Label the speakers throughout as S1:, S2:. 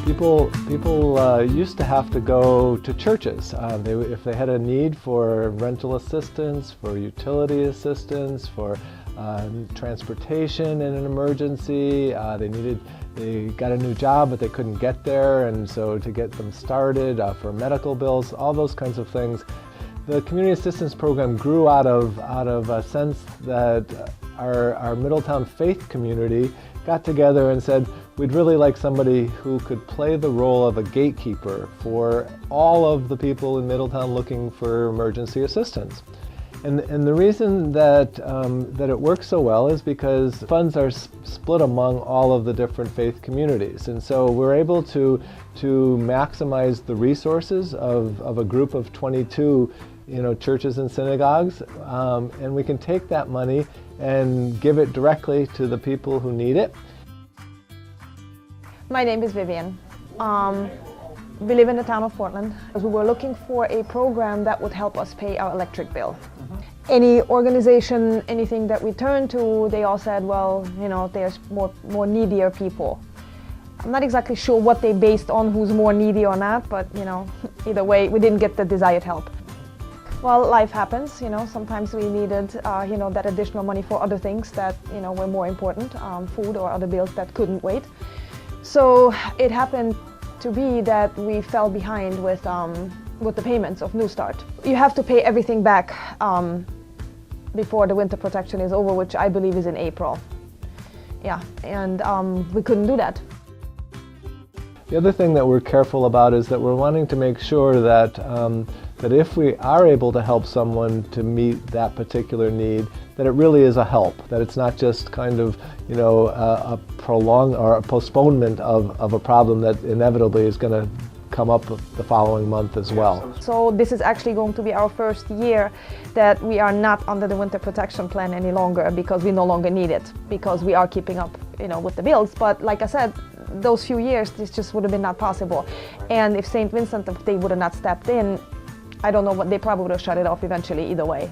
S1: People used to have to go to churches. If they had a need for rental assistance, for utility assistance, for transportation in an emergency, they got a new job but they couldn't get there, and so to get them started, for medical bills, all those kinds of things. The community assistance program grew out of a sense that our Middletown faith community got together and said, we'd really like somebody who could play the role of a gatekeeper for all of the people in Middletown looking for emergency assistance. And the reason that it works so well is because funds are split among all of the different faith communities. And so we're able to maximize the resources of a group of 22 churches and synagogues, and we can take that money and give it directly to the people who need it.
S2: My name is Vivian. We live in the town of Portland. We were looking for a program that would help us pay our electric bill. Any organization, anything that we turned to, they all said, well, there's more needier people. I'm not exactly sure what they based on, who's more needy or not, but either way, we didn't get the desired help. Well, life happens, sometimes we needed, that additional money for other things that, were more important, food or other bills that couldn't wait. So it happened to be that we fell behind with the payments of New Start. You have to pay everything back before the winter protection is over, which I believe is in April. Yeah, and we couldn't do that.
S1: The other thing that we're careful about is that we're wanting to make sure that if we are able to help someone to meet that particular need, that it really is a help, that it's not just kind of, a prolong or a postponement of a problem that inevitably is going to come up the following month as well.
S2: So this is actually going to be our first year that we are not under the winter protection plan any longer, because we no longer need it, because we are keeping up, with the bills. But like I said, those few years, this just would have been not possible. And if St. Vincent, if they would have not stepped in, I don't know what, they probably would have shut it off eventually either way.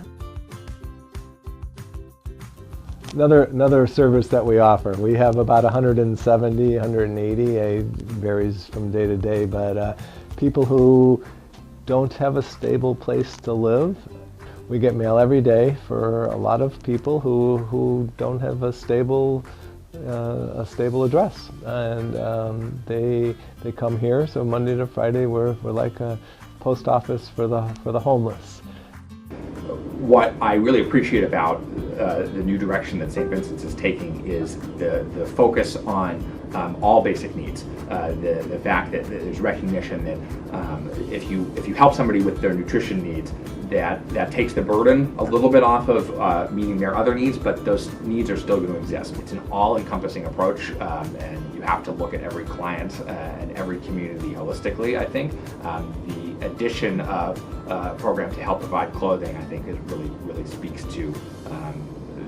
S1: Another service that we offer, we have about 170, 180, it varies from day to day, but people who don't have a stable place to live. We get mail every day for a lot of people who don't have a stable address, and they come here. So Monday to Friday, we're like a post office for the homeless.
S3: What I really appreciate about the new direction that St. Vincent's is taking is the focus on all basic needs. The fact that there's recognition that if you help somebody with their nutrition needs, that takes the burden a little bit off of meeting their other needs, but those needs are still going to exist. It's an all-encompassing approach, and you have to look at every client and every community holistically, I think. The addition of a program to help provide clothing, I think, really speaks to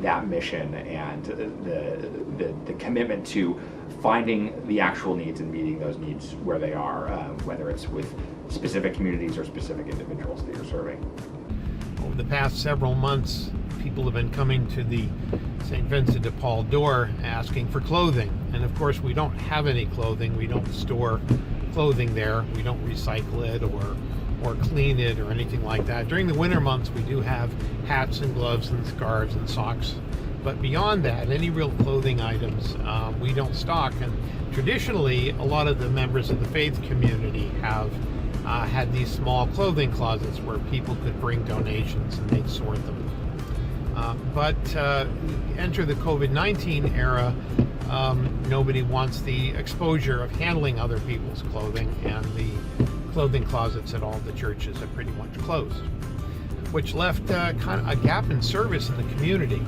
S3: that mission and the commitment to finding the actual needs and meeting those needs where they are, whether it's with specific communities or specific individuals that you're serving.
S4: Over the past several months, people have been coming to the St. Vincent de Paul door asking for clothing. And of course, we don't have any clothing. We don't store clothing there. We don't recycle it or clean it or anything like that. During the winter months, we do have hats and gloves and scarves and socks. But beyond that, any real clothing items, we don't stock. And traditionally, a lot of the members of the faith community have had these small clothing closets where people could bring donations and they'd sort them. But enter the COVID-19 era, nobody wants the exposure of handling other people's clothing, and the clothing closets at all the churches are pretty much closed, which left kind of a gap in service in the community.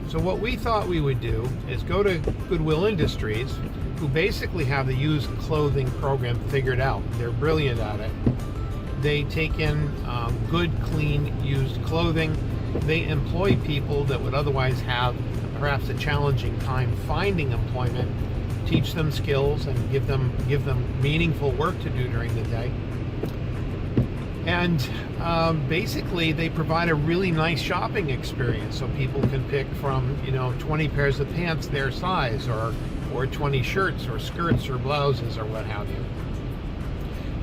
S4: So what we thought we would do is go to Goodwill Industries, who basically have the used clothing program figured out. They're brilliant at it. They take in good, clean, used clothing. They employ people that would otherwise have perhaps a challenging time finding employment, teach them skills and give them meaningful work to do during the day. And basically they provide a really nice shopping experience, so people can pick from 20 pairs of pants their size, or or 20 shirts or skirts or blouses or what have you.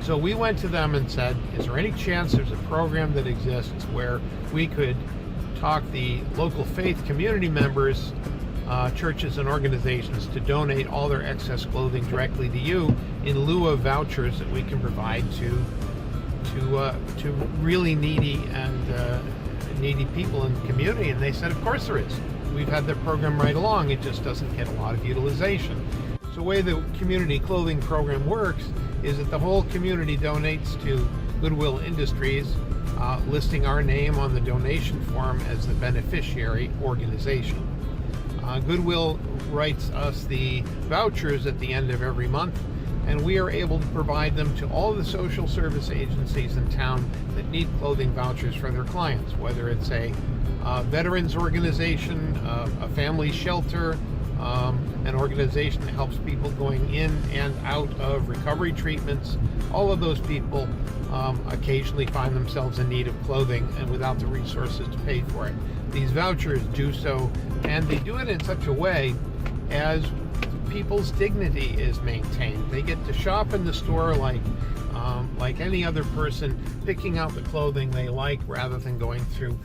S4: So we went to them and said, is there any chance there's a program that exists where we could talk the local faith community members, churches and organizations to donate all their excess clothing directly to you in lieu of vouchers that we can provide to really needy and needy people in the community? And they said, of course there is. We've had the program right along. It just doesn't get a lot of utilization. So the way the community clothing program works is that the whole community donates to Goodwill Industries, listing our name on the donation form as the beneficiary organization. Goodwill writes us the vouchers at the end of every month, and we are able to provide them to all the social service agencies in town that need clothing vouchers for their clients, whether it's a veterans organization, a family shelter, an organization that helps people going in and out of recovery treatments. All of those people occasionally find themselves in need of clothing and without the resources to pay for it. These vouchers do so, and they do it in such a way as people's dignity is maintained. They get to shop in the store like any other person, picking out the clothing they like rather than going through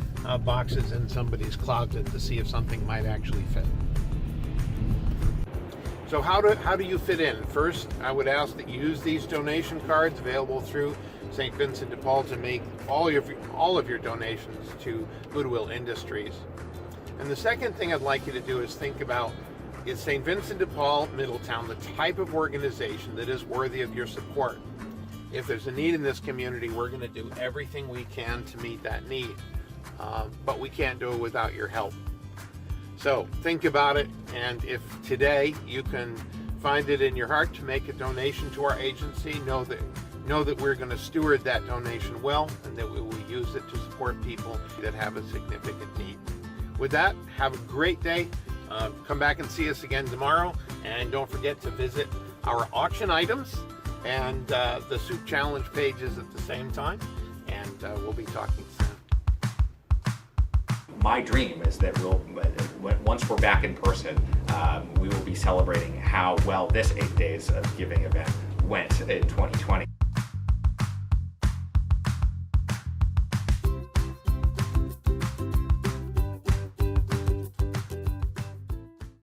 S4: boxes in somebody's closet to see if something might actually fit. So how do you fit in? First, I would ask that you use these donation cards available through St. Vincent de Paul to make all of your donations to Goodwill Industries. And the second thing I'd like you to do is think about, is St. Vincent de Paul Middletown the type of organization that is worthy of your support? If there's a need in this community, we're going to do everything we can to meet that need, but we can't do it without your help. So think about it, and if today you can find it in your heart to make a donation to our agency, know that we're going to steward that donation well, and that we will use it to support people that have a significant need. With that, have a great day. Come back and see us again tomorrow, and don't forget to visit our auction items and the Soup Challenge pages at the same time, and we'll be talking soon.
S3: My dream is that once we're back in person, we will be celebrating how well this 8 Days of Giving event went in 2020.